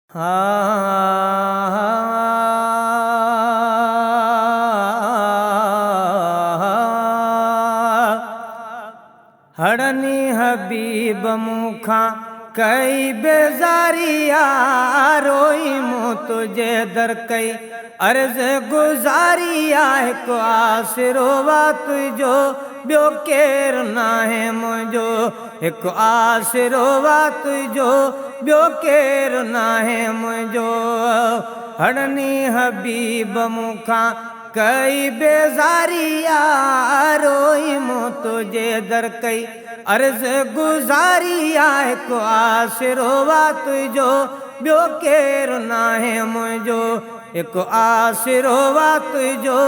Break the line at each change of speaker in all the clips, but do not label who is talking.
हड़नी हबीब मुखा कई बेजारिया रोई मुँह तुझे दर कई अर्ज गुजारिया को आसरोवा तुझो ब्यो केर ना है मुझो एक आसरोवा तुझो ब्यो केर ना है मुझो हड़नी हबीब मुखा कई बेजारिया रोई मुँह तुझे दर कई अर्ज गुजारिया को आसरोवा तुझो ब्यो केर ना है मुझो एक आसरोवा तुझो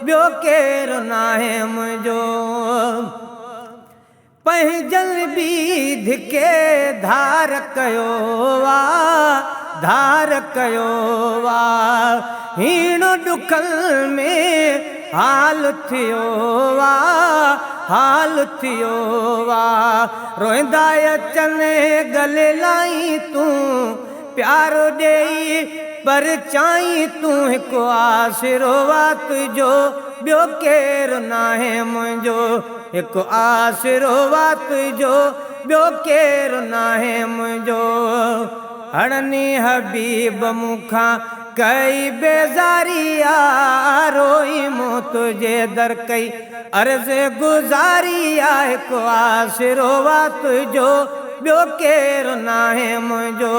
ब्यो केर ना है मुझो पहजल बीध के धार कयो वा हीणो दुखल में हाल थियो वा रोईंदा अचने गले लाई तू प्यारो देई पर चाई तू हिकु आसरोवा तुझो ब्यो केर ना है मुझो हिकु आसरोवा तुझो ब्यो केर ना है मुझो हड़नी हबीब मुखा कई बेजारिया रोई मुँह तुझे दर कई अर्ज गुजारिया को आसरोवा तुझो ब्यो केर ना है मुझो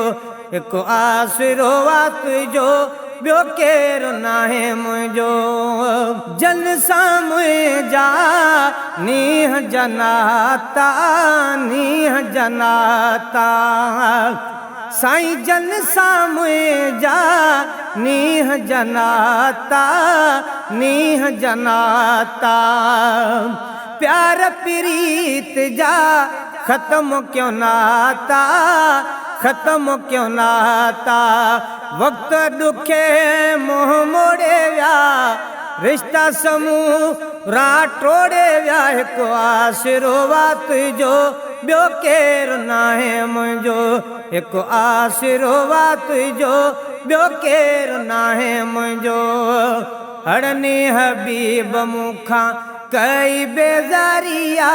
एक आसरोवा तुझो ब्यो केर ना है मुझो जन सामुझा नीह जनाता साईं जन सामुझा नीह जनाता प्यार प्रीत जा खत्म क्यों नाता वक्त दुखे मुँह मोड़े व्या रिश्ता समूह राटोड़े व्या को आसरोवा तुझो ब्यो केर ना है मुझो एक आसरोवा तुझो ब्यो केर ना है मुझो हड़नी हबीब मुखा कई बेजारिया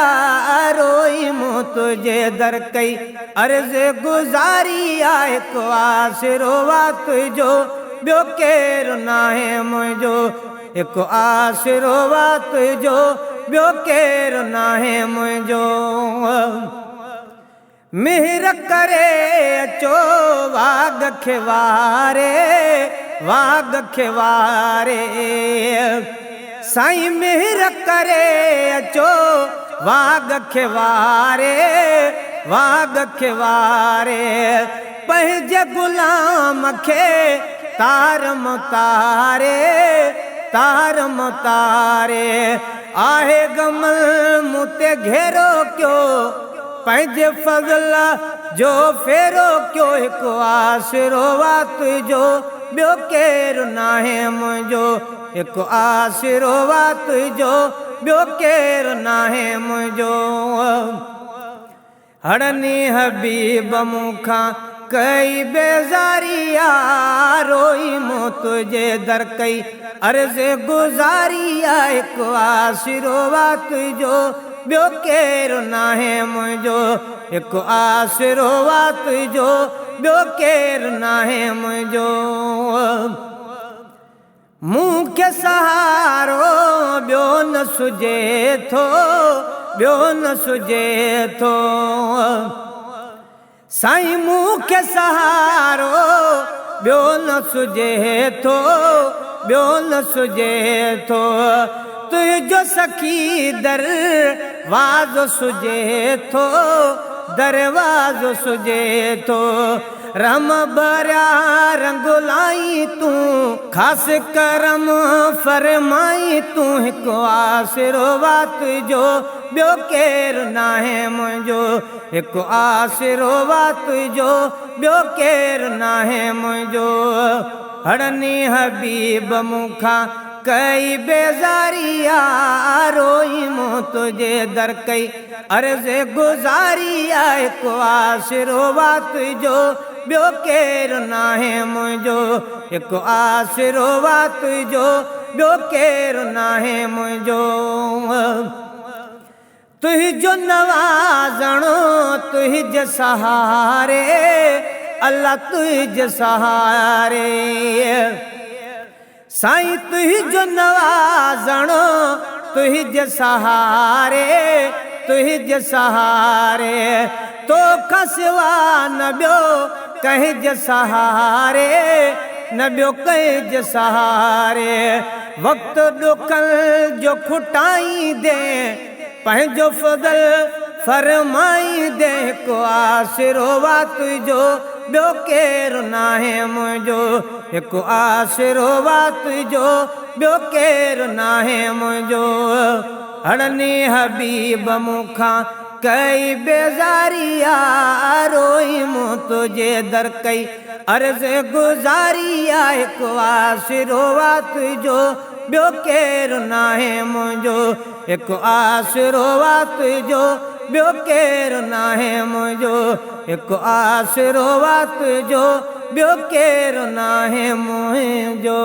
रोई मुँह तुझे दर कई अर्ज गुजारिया को आसरोवा तुझो ब्यो केर ना है मुझो एक आसरोवा तुझो ब्यो केर ना है मुझो मिहर करे अचो वाग खिवारे साईं मिहर करे अचो वाग खिवारे पहज गुलाम खे तार मुतारे आहे गमल मुते घेरो क्यों पंहिंजे फज़ल जो फेरो क्यों हिकु आसरोवा तुझो ब्यो केर ना है मुझो हिकु आसरोवा तुझो ब्यो केर ना है मुझो हड़नी हबीब मुखा कई बेजारिया रोई मुँह तुझे दर कई अर्ज गुजारिया हिकु आसरोवा तुझो ब्यो केर ना है मुझो एक आसरोवा तुझो ब्यो केर ना है मुझो मुँह के सहारो ब्यो न सुझे थो साईं मुँह के सहारो ब्यो न सुझे थो तुझो सखी दरवाज़ो सुझे थो रम भरिया रंगुलाई तू खास करम फरमाई तू हिकु आसरोवा तुझो ब्यो केर ना है मुझो हिकु आसरोवा तुझो ब्यो केर ना है मुझो हड़नी हबीब मुखा कई बेजारिया रोई मुँह तुझे दर कई अर्ज गुजारिया को आसरोवा तुझो ॿियो केरु नाहे मुंहिंजो, हिकु आसिरो वा तुंहिंजो, ॿियो केरु नाहे मुंहिंजो। तुंहिंजो नवाज़णो तुंहिंजे सहारे, अल्लाह तुंहिंजे सहारे। साईं तुंहिंजो नवाज़णो तुंहिंजे सहारे, तुंहिंजे सहारे। तोखां सिवा न ॿियो कंहिंजे सहारे, न ॿियो कंहिंजे सहारे। वक़्तु ॾुकनि जो खुटाईंदे पंहिंजो फज़ल फरमाईंदे, हिकु आसिरो वा तुंहिंजो, ॿियो केरु नाहे मुंहिंजो, हिकु आसिरो वा तुंहिंजो, ॿियो केरु नाहे मुंहिंजो। हड़नी हबीब मूंखां कई बेज़ारिया, रोई मूं तुझे दर कई अर्ज़ गुज़ारिया, हिकु आसिरो वा तुंहिंजो, ॿियो केरु नाहे मुंहिंजो, हिकु आसिरो वा तुंहिंजो, ॿियो केरु नाहे मुंहिंजो, हिकु आसिरो वा तुंहिंजो, ॿियो केरु नाहे मुंहिंजो।